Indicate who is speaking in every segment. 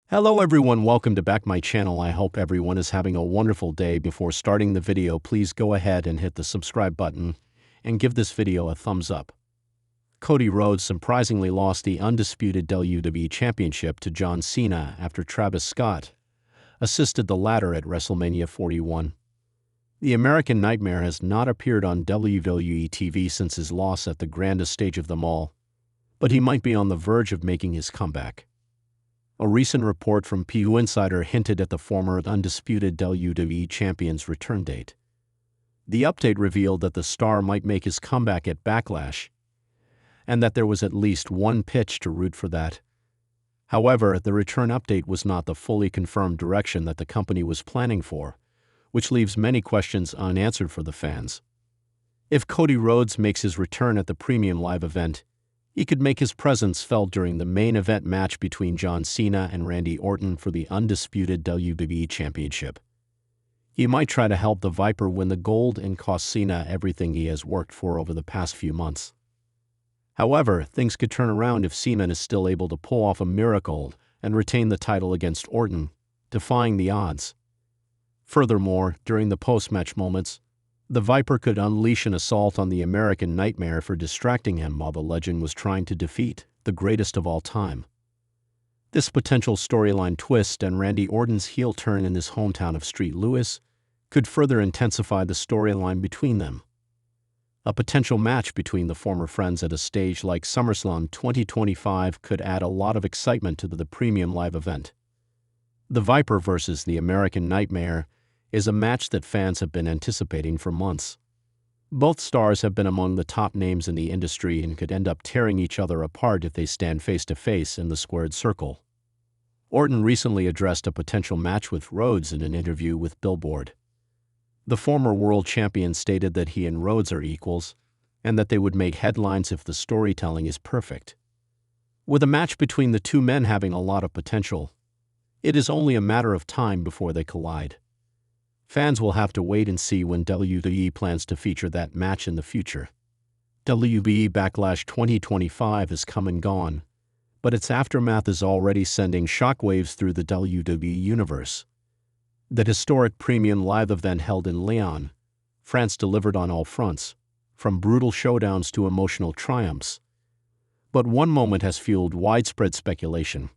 Speaker 1: Hello everyone, welcome to back my channel. I hope everyone is having a wonderful day. Before starting the video, please go ahead and hit the subscribe button and give this video a thumbs up. Cody Rhodes surprisingly lost the undisputed WWE Championship to John Cena after Travis Scott assisted the latter at WrestleMania 41. The American Nightmare has not appeared on WWE TV since his loss at the grandest stage of them all, but he might be on the verge of making his comeback. A recent report from PU Insider hinted at the former undisputed WWE champion's return date. The update revealed that the star might make his comeback at Backlash, and that there was at least one pitch to root for that. However, the return update was not the fully confirmed direction that the company was planning for, which leaves many questions unanswered for the fans. If Cody Rhodes makes his return at the premium live event, he could make his presence felt during the main event match between John Cena and Randy Orton for the undisputed WWE Championship. He might try to help the Viper win the gold and cost Cena everything he has worked for over the past few months. However, things could turn around if Cena is still able to pull off a miracle and retain the title against Orton, defying the odds. Furthermore, during the post-match moments, the Viper could unleash an assault on the American Nightmare for distracting him while the legend was trying to defeat the greatest of all time. This potential storyline twist and Randy Orton's heel turn in his hometown of St. Louis could further intensify the storyline between them. A potential match between the former friends at a stage like SummerSlam 2025 could add a lot of excitement to the premium live event. The Viper versus the American Nightmare is a match that fans have been anticipating for months. Both stars have been among the top names in the industry and could end up tearing each other apart if they stand face-to-face in the squared circle. Orton recently addressed a potential match with Rhodes in an interview with Billboard. The former world champion stated that he and Rhodes are equals, and that they would make headlines if the storytelling is perfect. With a match between the two men having a lot of potential, it is only a matter of time before they collide. Fans will have to wait and see when WWE plans to feature that match in the future. WWE Backlash 2025 has come and gone, but its aftermath is already sending shockwaves through the WWE universe. The historic premium live event held in Lyon, France delivered on all fronts, from brutal showdowns to emotional triumphs. But one moment has fueled widespread speculation: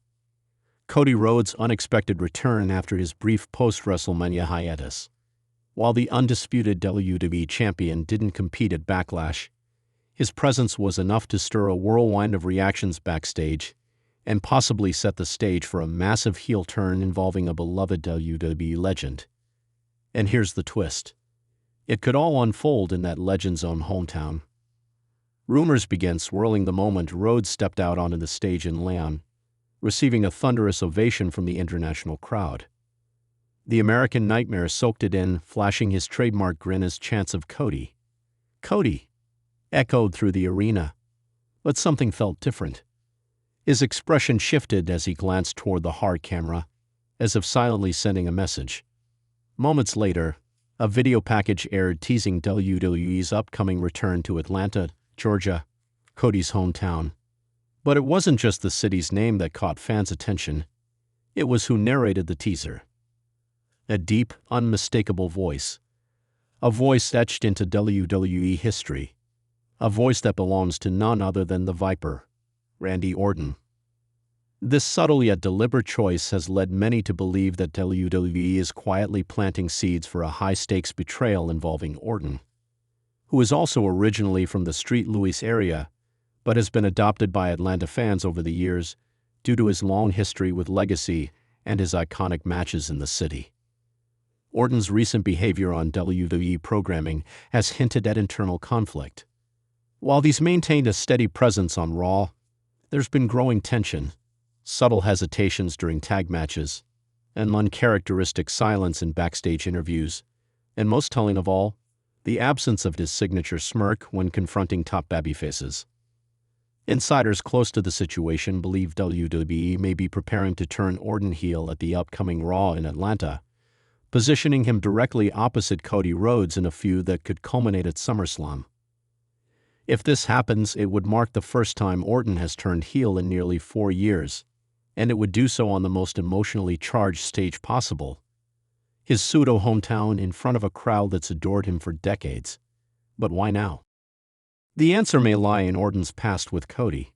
Speaker 1: Cody Rhodes' unexpected return after his brief post-WrestleMania hiatus. While the undisputed WWE champion didn't compete at Backlash, his presence was enough to stir a whirlwind of reactions backstage and possibly set the stage for a massive heel turn involving a beloved WWE legend. And here's the twist: it could all unfold in that legend's own hometown. Rumors began swirling the moment Rhodes stepped out onto the stage in Lyon, receiving a thunderous ovation from the international crowd. The American Nightmare soaked it in, flashing his trademark grin as chants of "Cody, Cody" echoed through the arena. But something felt different. His expression shifted as he glanced toward the hard camera, as if silently sending a message. Moments later, a video package aired teasing WWE's upcoming return to Atlanta, Georgia, Cody's hometown. But it wasn't just the city's name that caught fans' attention. It was who narrated the teaser. A deep, unmistakable voice. A voice etched into WWE history. A voice that belongs to none other than the Viper, Randy Orton. This subtle yet deliberate choice has led many to believe that WWE is quietly planting seeds for a high-stakes betrayal involving Orton, who is also originally from the St. Louis area, but has been adopted by Atlanta fans over the years due to his long history with Legacy and his iconic matches in the city. Orton's recent behavior on WWE programming has hinted at internal conflict. While he's maintained a steady presence on Raw, there's been growing tension, subtle hesitations during tag matches, and uncharacteristic silence in backstage interviews, and most telling of all, the absence of his signature smirk when confronting top babyfaces. Insiders close to the situation believe WWE may be preparing to turn Orton heel at the upcoming Raw in Atlanta, positioning him directly opposite Cody Rhodes in a feud that could culminate at SummerSlam. If this happens, it would mark the first time Orton has turned heel in nearly 4 years, and it would do so on the most emotionally charged stage possible. His pseudo-hometown in front of a crowd that's adored him for decades. But why now? The answer may lie in Orton's past with Cody.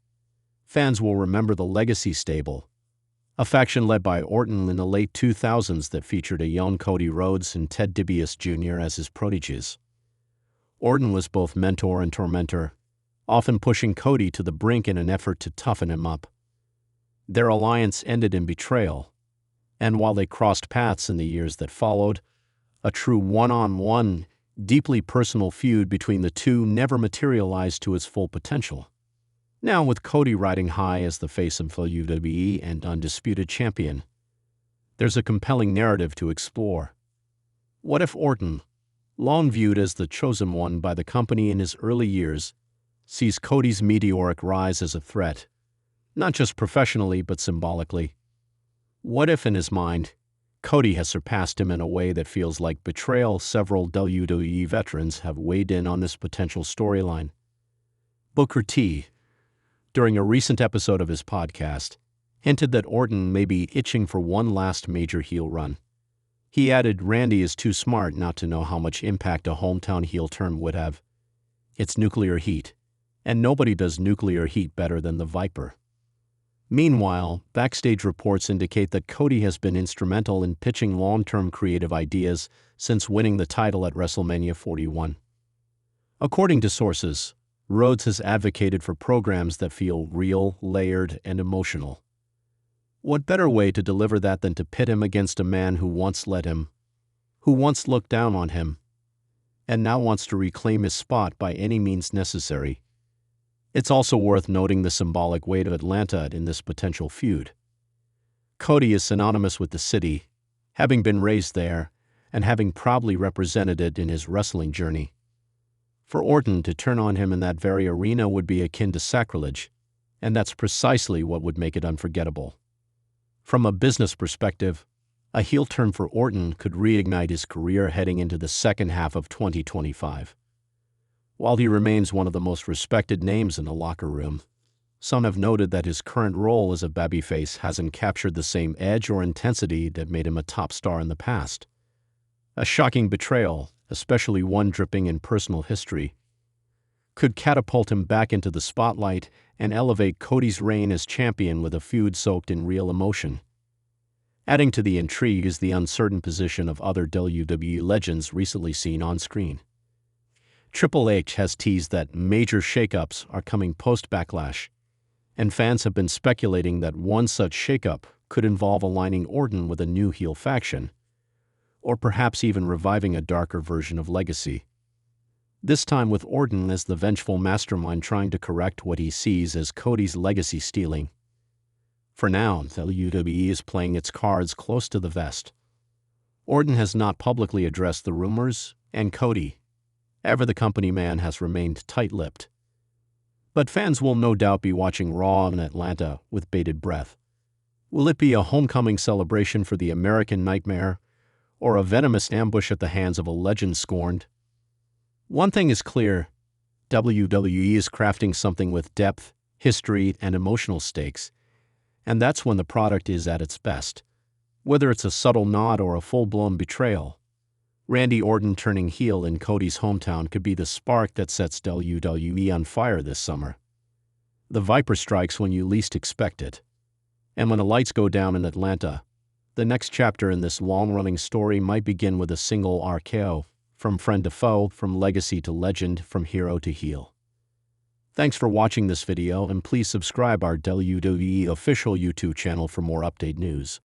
Speaker 1: Fans will remember the Legacy stable, a faction led by Orton in the late 2000s that featured a young Cody Rhodes and Ted DiBiase Jr. as his proteges. Orton was both mentor and tormentor, often pushing Cody to the brink in an effort to toughen him up. Their alliance ended in betrayal, and while they crossed paths in the years that followed, a true one-on-one, deeply personal feud between the two never materialized to its full potential. Now, with Cody riding high as the face of WWE and undisputed champion, there's a compelling narrative to explore. What if Orton, long viewed as the chosen one by the company in his early years, sees Cody's meteoric rise as a threat, not just professionally but symbolically? What if, in his mind, Cody has surpassed him in a way that feels like betrayal? Several WWE veterans have weighed in on this potential storyline. Booker T, during a recent episode of his podcast, hinted that Orton may be itching for one last major heel run. He added, "Randy is too smart not to know how much impact a hometown heel turn would have. It's nuclear heat, and nobody does nuclear heat better than the Viper." Meanwhile, backstage reports indicate that Cody has been instrumental in pitching long-term creative ideas since winning the title at WrestleMania 41. According to sources, Rhodes has advocated for programs that feel real, layered, and emotional. What better way to deliver that than to pit him against a man who once led him, who once looked down on him, and now wants to reclaim his spot by any means necessary? It's also worth noting the symbolic weight of Atlanta in this potential feud. Cody is synonymous with the city, having been raised there and having proudly represented it in his wrestling journey. For Orton to turn on him in that very arena would be akin to sacrilege, and that's precisely what would make it unforgettable. From a business perspective, a heel turn for Orton could reignite his career heading into the second half of 2025. While he remains one of the most respected names in the locker room, some have noted that his current role as a babyface hasn't captured the same edge or intensity that made him a top star in the past. A shocking betrayal, especially one dripping in personal history, could catapult him back into the spotlight and elevate Cody's reign as champion with a feud soaked in real emotion. Adding to the intrigue is the uncertain position of other WWE legends recently seen on screen. Triple H has teased that major shakeups are coming post-Backlash, and fans have been speculating that one such shakeup could involve aligning Orton with a new heel faction, or perhaps even reviving a darker version of Legacy. This time with Orton as the vengeful mastermind trying to correct what he sees as Cody's legacy stealing. For now, WWE is playing its cards close to the vest. Orton has not publicly addressed the rumors, and Cody, ever the company man, has remained tight-lipped. But fans will no doubt be watching Raw in Atlanta with bated breath. Will it be a homecoming celebration for the American Nightmare, or a venomous ambush at the hands of a legend scorned? One thing is clear: WWE is crafting something with depth, history, and emotional stakes, and that's when the product is at its best. Whether it's a subtle nod or a full-blown betrayal, Randy Orton turning heel in Cody's hometown could be the spark that sets WWE on fire this summer. The Viper strikes when you least expect it. And when the lights go down in Atlanta, the next chapter in this long-running story might begin with a single RKO, from friend to foe, from legacy to legend, from hero to heel. Thanks for watching this video, and please subscribe our WWE official YouTube channel for more update news.